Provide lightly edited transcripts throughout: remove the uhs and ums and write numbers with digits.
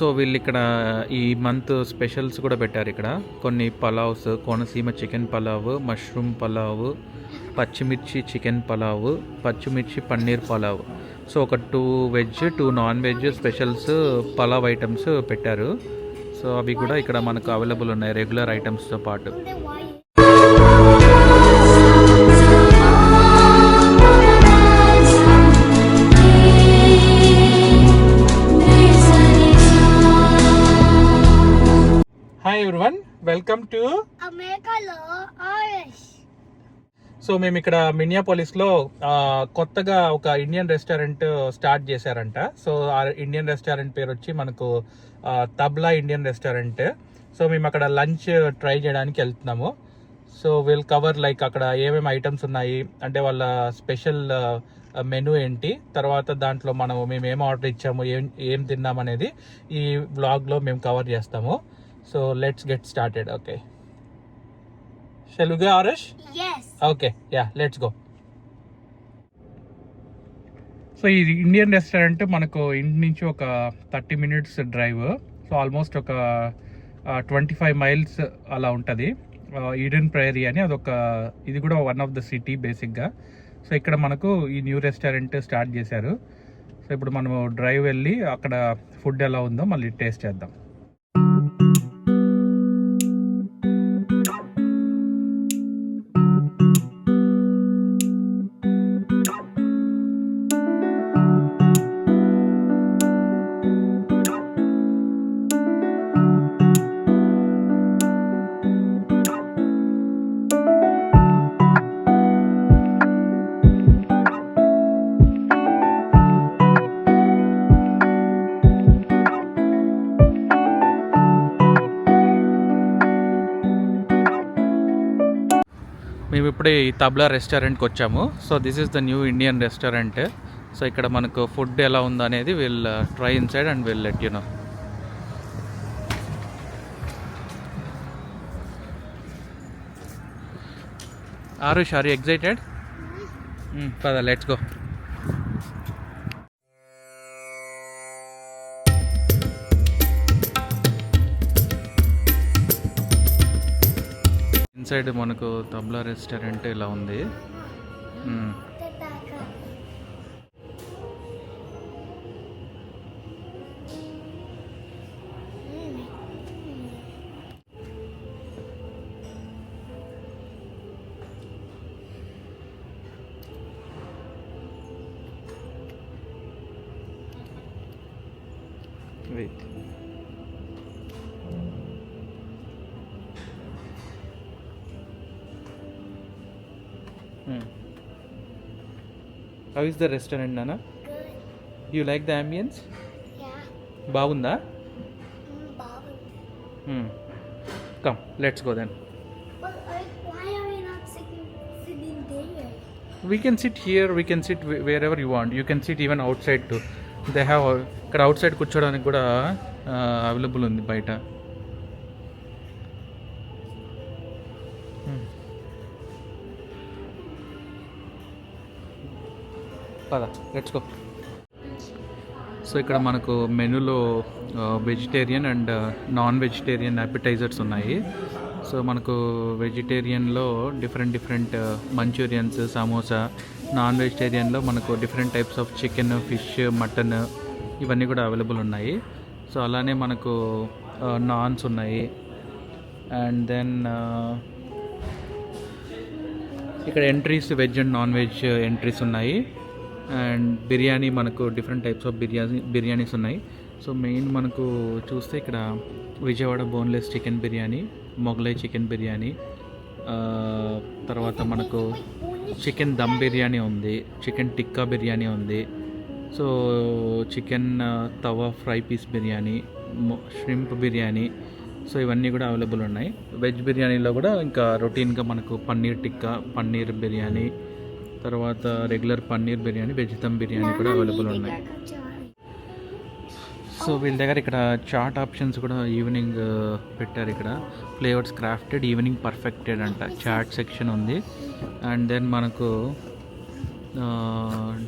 So వీళ్ళు ఇక్కడ ఈ మంత్ స్పెషల్స్ కూడా పెట్టారు. ఇక్కడ కొన్ని పలావ్స్, కోనసీమ చికెన్ పలావ్, మష్రూమ్ పలావ్, పచ్చిమిర్చి చికెన్ పలావ్, పచ్చిమిర్చి పన్నీర్ పలావ్. సో ఒక 2 veg 2 non veg specials pulao items పెట్టారు. సో అవి కూడా ఇక్కడ మనకు అవైలబుల్ ఉన్నాయి రెగ్యులర్ ఐటమ్స్తో పాటు. Hi everyone, welcome to so మేము ఇక్కడ మినియాపోలిస్లో కొత్తగా ఒక ఇండియన్ రెస్టారెంట్ స్టార్ట్ చేశారంట. సో ఆ ఇండియన్ రెస్టారెంట్ పేరు వచ్చి మనకు తబ్లా ఇండియన్ రెస్టారెంట్. సో మేము అక్కడ లంచ్ ట్రై చేయడానికి వెళ్తున్నాము. సో విల్ కవర్ లైక్ అక్కడ ఏమేమి ఐటమ్స్ ఉన్నాయి, అంటే వాళ్ళ స్పెషల్ మెనూ ఏంటి, తర్వాత దాంట్లో మేము ఏం ఆర్డర్ ఇచ్చాము, ఏం తిన్నామనేది ఈ వ్లాగ్లో మేము కవర్ చేస్తాము. So let's get started, okay? Shall we go, Arish? Yes. Okay, yeah, let's go. So ఈ ఇండియన్ రెస్టారెంట్ మనకు ఇంటి నుంచి ఒక 30 minutes డ్రైవ్. సో ఆల్మోస్ట్ ఒక 25 miles అలా ఉంటుంది. ఈడెన్ ప్రైరీ అని ఇది కూడా వన్ ఆఫ్ ద సిటీ బేసిక్గా. సో ఇక్కడ మనకు ఈ న్యూ రెస్టారెంట్ స్టార్ట్ చేశారు. సో ఇప్పుడు మనము డ్రైవ్ వెళ్ళి అక్కడ ఫుడ్ ఎలా ఉందో మళ్ళీ టేస్ట్ చేద్దాం. మేము ఇప్పుడే ఈ తబ్లా రెస్టారెంట్కి వచ్చాము. So this is the new Indian restaurant. So ఇక్కడ మనకు ఫుడ్ ఎలా ఉందో అనేది will try inside and will let you know. Aarush, are you excited? పద, లెట్స్ గో. ఇన్సైడ్ మనకు తబ్లా రెస్టారెంట్ ఇలా ఉంది. Wait, how is the restaurant, Nana? Good. Do you like the ambience? Yeah. బాగుందా? Babu. Come, let's go then. But why are we not sitting there? We can sit here, we can sit wherever you want. You can sit even outside too. They have ఇక్కడ out side కూర్చోడానికి కూడా available ఉంది బయట. పద, let's go. So ఇక్కడ మనకు మెనూలో vegetarian and non vegetarian అపెటైజర్స్ ఉన్నాయి. సో మనకు వెజిటేరియన్లో డిఫరెంట్ మంచూరియన్స్, సమోసా. నాన్ వెజిటేరియన్లో మనకు different types of chicken, fish, mutton ఇవన్నీ కూడా అవైలబుల్ ఉన్నాయి. సో అలానే మనకు నాన్స్ ఉన్నాయి. అండ్ దెన్ ఇక్కడ entries veg and non veg entries ఉన్నాయి. అండ్ బిర్యానీ, మనకు డిఫరెంట్ టైప్స్ ఆఫ్ బిర్యానీస్ ఉన్నాయి. సో మెయిన్ మనకు చూస్తే ఇక్కడ Vijayawada boneless chicken biryani, Mughlai chicken biryani, తర్వాత మనకు చికెన్ దమ్ బిర్యానీ ఉంది, చికెన్ టిక్కా బిర్యానీ ఉంది. So chicken tawa fry piece biryani, shrimp biryani. So ఇవన్నీ కూడా అవైలబుల్ ఉన్నాయి. వెజ్ బిర్యానీలో కూడా ఇంకా రొటీన్గా మనకు పన్నీర్ టిక్కా, పన్నీర్ బిర్యానీ, తర్వాత రెగ్యులర్ పన్నీర్ బిర్యానీ, వెజ్ దమ్ బిర్యానీ కూడా అవైలబుల్ ఉన్నాయి. సో వీళ్ళ దగ్గర ఇక్కడ చాట్ ఆప్షన్స్ కూడా ఈవినింగ్ పెట్టారు. ఇక్కడ ఫ్లేవర్స్ క్రాఫ్టెడ్, ఈవినింగ్ పర్ఫెక్టెడ్ అంట చాట్ సెక్షన్ ఉంది. అండ్ దెన్ మనకు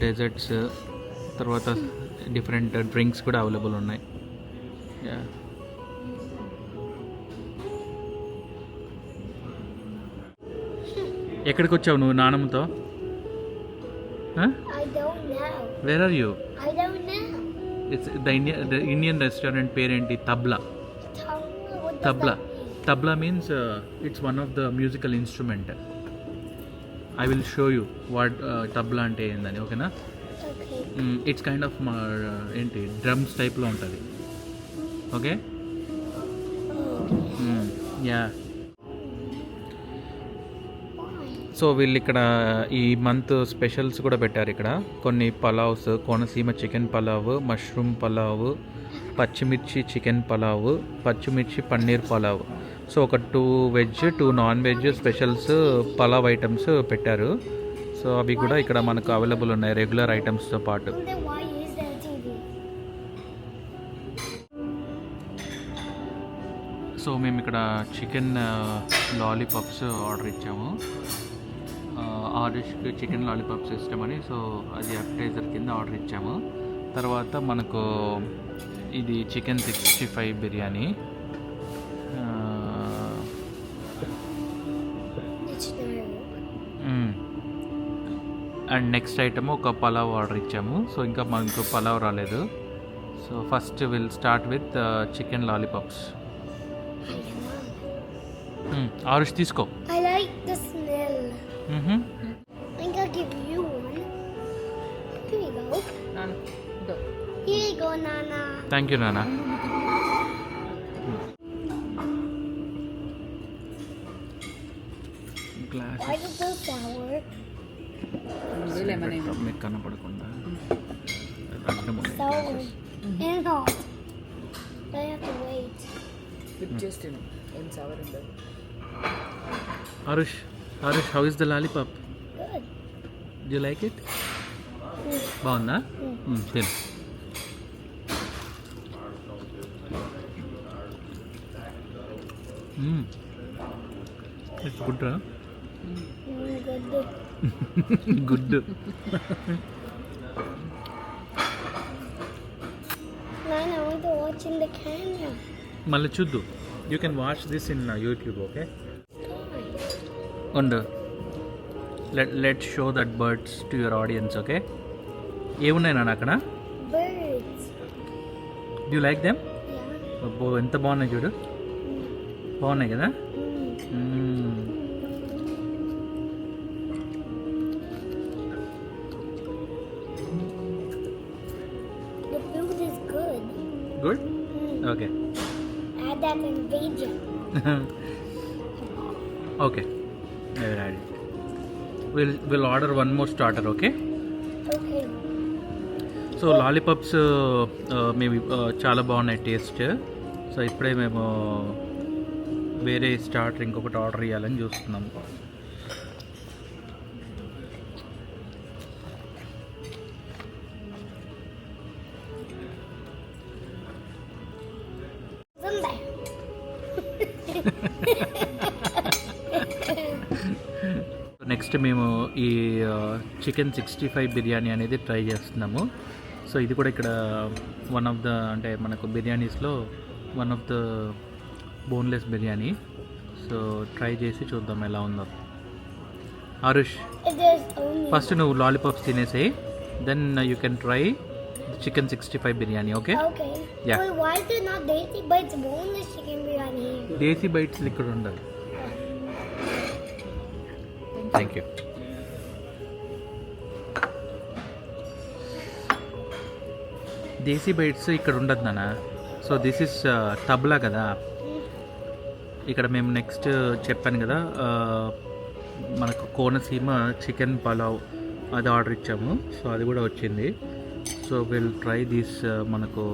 డెజర్ట్స్, తర్వాత డిఫరెంట్ డ్రింక్స్ కూడా అవైలబుల్ ఉన్నాయి. యా ఎక్కడికి వచ్చావు నువ్వు నానమ్మతో? I don't know. Where are you? I don't know. It's the Indian restaurant పేరేంటి? Tabla. What does Tabla. that mean? Tabla means it's one of the musical instrument. I will show you what tabla అంటే ఏందని, ఓకేనా? Okay. It's kind of ఏంటి drums టైప్లో ఉంటుంది, okay? Yeah Why? So వీళ్ళు ఇక్కడ ఈ మంత్ స్పెషల్స్ కూడా పెట్టారు ఇక్కడ. కొన్ని పలావ్స్, కోనసీమ చికెన్ పలావ్, మష్రూమ్ పలావ్, పచ్చిమిర్చి చికెన్ పలావ్, పచ్చిమిర్చి పన్నీర్ పలావ్. సో ఒక 2 veg 2 non veg specials pulao items పెట్టారు. సో అవి కూడా ఇక్కడ మనకు అవైలబుల్ ఉన్నాయి రెగ్యులర్ ఐటమ్స్తో పాటు. Then why is there TV? So మేము ఇక్కడ చికెన్ లాలీపాప్స్ ఆర్డర్ ఇచ్చాము. ఆరుష్కి చికెన్ లాలీపాప్స్ ఇష్టమని, సో అది అప్టైజర్ కింద ఆర్డర్ ఇచ్చాము. తర్వాత మనకు ఇది chicken 65 biryani, It's not. And next item ఒక పలావ్ ఆర్డర్ ఇచ్చాము. సో ఇంకా మనకు పలావ్ రాలేదు. So first will start with chicken lollipops. I love. Aarush తీసుకో. I like the smell. మ్హూ. I'm gonna give you one. Here you go. Go. Here you go, Nana. Thank you నాన్న. Why is it so sour? Lemon. మీకు కనపడకుండా అడ్డం ఉన్నాయి Sour glasses. and hot. I have to wait. With just in sour in the. Aarush, how is the lollipop? Good. You like it? బాగుందా? తిను. It's good రా. Good. Good. Nana, I want to watch in the camera. మళ్ళీ చూద్దు. You can watch this in YouTube, okay? Fine. ఉండు. Let show that birds to your audience, okay? ఏమున్నాయి నాన్న అక్కడ? Birds. You like them? Yeah. అబ్బో ఎంత బాగున్నాయి చూడు. బాగున్నాయి కదా? The food is good. Good. Okay. Add that in Beijing. Okay, will order one more starter, okay? Okay. So lollipops మేము చాలా బాగున్నాయి టేస్ట్. సో ఇప్పుడే మేము వేరే స్టార్టర్ ఇంకొకటి ఆర్డర్ చేయాలని చూస్తున్నాము. Sunday. నెక్స్ట్ మేము ఈ చికెన్ 65 బిర్యానీ అనేది ట్రై చేస్తున్నాము. సో ఇది కూడా ఇక్కడ వన్ ఆఫ్ ద అంటే మనకు బిర్యానీస్లో one of the boneless biryani. So try చేసి చూద్దాం ఎలా ఉందో. Aarush, There's only. ఫస్ట్ నువ్వు లాలీపాప్స్ తినేసేయి, then you can try chicken 65 biryani, okay? Okay. Yeah. Wait, why is there not Daisy Bites boneless chicken biryani here? Desi bites ఇక్కడ ఉండదు. Thank you. దేశీ బైట్స్ ఇక్కడ ఉండదు నాన్న. సో దిస్ ఇస్ తబ్లా కదా. ఇక్కడ మేము నెక్స్ట్ చెప్పాను కదా మనకు కోనసీమ చికెన్ పలావ్ అది ఆర్డర్ ఇచ్చాము. సో అది కూడా వచ్చింది. సో విల్ ట్రై దిస్ మనకు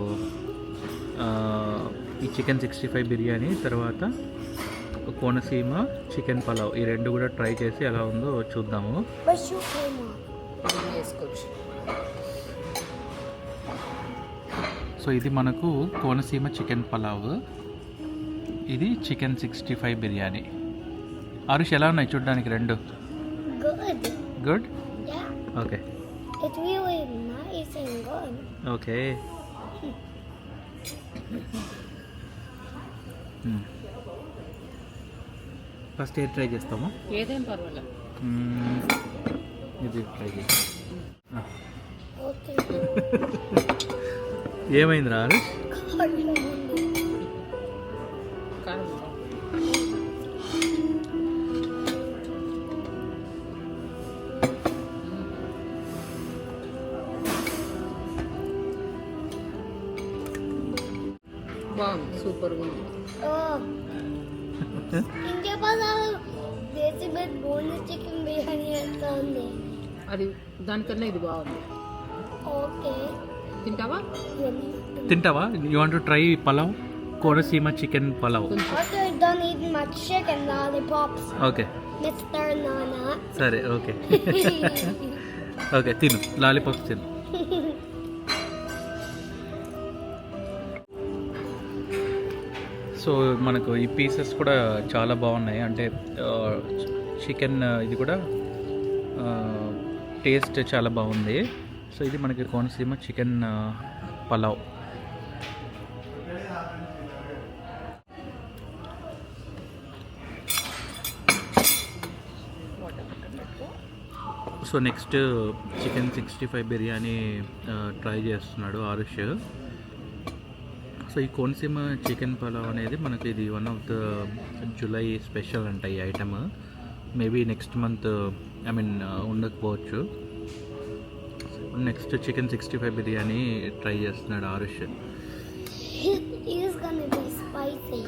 ఈ చికెన్ 65 బిర్యానీ తర్వాత కోనసీమ చికెన్ పలావ్ ఈ రెండు కూడా ట్రై చేసి ఎలా ఉందో చూద్దాము. But you came off. Yes, coach. So ఇది మనకు కోనసీమ చికెన్ పలావ్, ఇది చికెన్ 65 బిర్యానీ. ఆరుష్ ఎలా ఉన్నాయి చూడడానికి రెండు? Good. Good. Yeah. Okay. It's really nice and good. Okay. First ఏది ట్రై చేస్తాము? ఏదేం పర్వాలేదు. ఇది ట్రై చేస్తాం. Okay. ఏమైంది రా? కారం. బాగుంది, సూపర్గా ఉంది. Oh. ఇంకే పదాలు దేశీ బెడ్ బోన్లెస్ చికెన్ బిర్యానీ ఎంత ఉంది? అది దానికన్నా ఇది బాగుంది. ఓకే. తింటావా? తింటావా? You want to try pulao, Konaseema chicken pulao? కొంచెం. Also, don't eat my chicken lollipops, okay Mr. Nana. సరే, ఓకే ఓకే, తిను లాలీపాప్స్ తిను. సో మనకు ఈ పీసెస్ కూడా చాలా బాగున్నాయి. అంటే చికెన్ ఇది కూడా టేస్ట్ చాలా బాగుంది. సో ఇది మనకి Konaseema chicken pulao. So next chicken 65 biryani try చేస్తున్నాడు ఆరుష్. సో ఈ కోనసీమ చికెన్ పలావ్ అనేది మనకి ఇది one of the July special అంట ఈ ఐటమ్. మేబీ నెక్స్ట్ మంత్ ఉండకపోవచ్చు. నెక్స్ట్ చికెన్ 65 బిర్యానీ ట్రై చేస్తున్నాడు Aarush. It's gonna be spicy.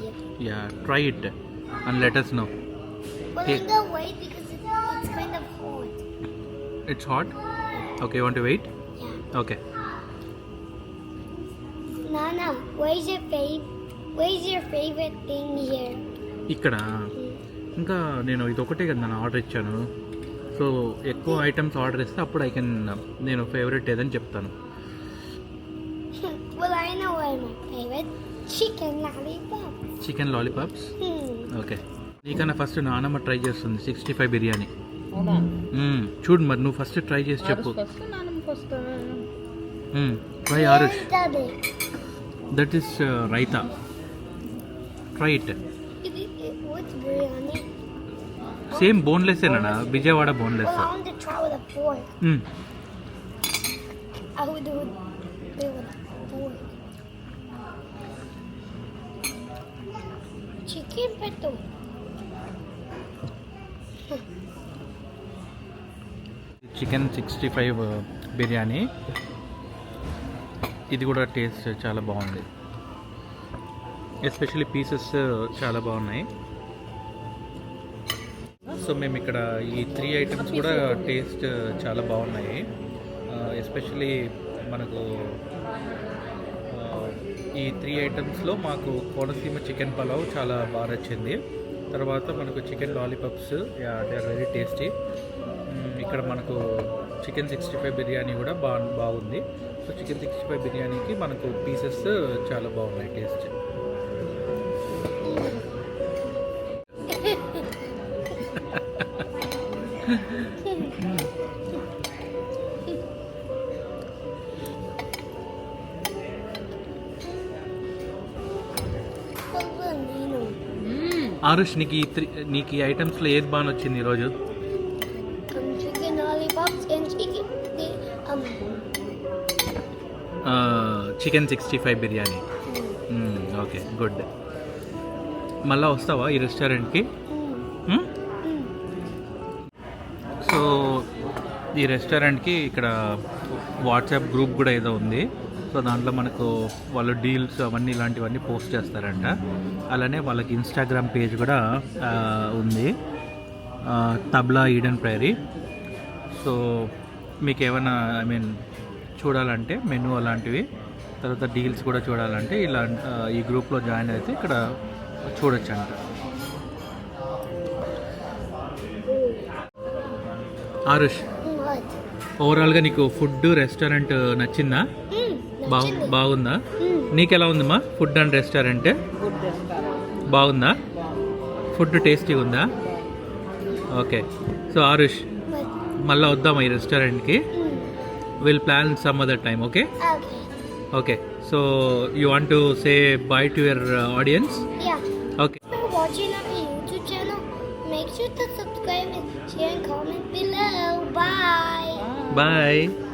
Yeah, try it and let us know. But I'm gonna wait because it's kind of hot. It's hot? Okay, you want to wait? Yeah. Okay. Nana, where's your favorite thing here? ఇక్కడ ఇంకా నేను ఇది ఒకటే కదా నేను order ఇచ్చాను. So ఎక్కువ items order ఇస్తే అప్పుడు నేను ఫేవరెట్ ఏదని చెప్తాను. Well, I know what my favorite chicken lollipop. Chicken lollipops. Okay, నీకన్నా ఫస్ట్ నానమ్మ ట్రై చేస్తుంది 65 బిర్యానీ. అవునా? చూడు మరి నువ్వు ఫస్ట్ ట్రై చేసి చెప్పు. ఫస్ట్ నాన్నమ్మ first. Try Aarush. Daddy. That is raita. Try it. What's biryani? Same boneless ఏనా? Vijayawada boneless. Well, I want to try with a fork. I would do it with a fork. Chicken peto. Chicken 65 biryani. ఇది కూడా taste చాలా బాగుంది. Especially pieces చాలా బాగున్నాయి. So మేము ఇక్కడ ఈ 3 ఐటమ్స్ కూడా టేస్ట్ చాలా బాగున్నాయి. ఎస్పెషల్లీ మనకు ఈ 3 ఐటమ్స్లో మాకు కోనసీమ చికెన్ పలావ్ చాలా బాగా నచ్చింది. తర్వాత మనకు chicken lollipops, they are very tasty. ఇక్కడ మనకు చికెన్ 65 బిర్యానీ కూడా బాగుంది. సో చికెన్ 65 బిర్యానీకి మనకు పీసెస్ చాలా బాగున్నాయి టేస్ట్. ఆరుష్, నీకు ఈ ఐటమ్స్లో ఏది బాగా నచ్చింది ఈరోజు? Chicken lollipops and chicken 65 biryani. Okay, good. మళ్ళీ వస్తావా ఈ రెస్టారెంట్కి? సో ఈ రెస్టారెంట్కి ఇక్కడ వాట్సాప్ గ్రూప్ కూడా ఏదో ఉంది. సో దాంట్లో మనకు వాళ్ళు డీల్స్ అవన్నీ ఇలాంటివన్నీ పోస్ట్ చేస్తారంట. అలానే వాళ్ళకి ఇన్స్టాగ్రామ్ పేజ్ కూడా ఉంది, తబ్లా ఈడెన్ ప్రైరీ. సో మీకు ఏమైనా చూడాలంటే మెనూ అలాంటివి, తర్వాత డీల్స్ కూడా చూడాలంటే ఇలా ఈ గ్రూప్లో జాయిన్ అయితే ఇక్కడ చూడొచ్చు అంట. ఆరుష్, ఓవరాల్గా నీకు ఫుడ్ రెస్టారెంట్ నచ్చిందా? బాగుందా? నీకు ఎలా ఉందమ్మా ఫుడ్ అండ్ రెస్టారెంట్? బాగుందా? ఫుడ్ టేస్టీగా ఉందా? ఓకే. సో ఆరుష్, మళ్ళీ వద్దామా ఈ రెస్టారెంట్కి? Will plan some other time. Okay okay. So you want to say bye to your audience? watching our YouTube channel. Make sure to subscribe and share and comment below. Bye. Bye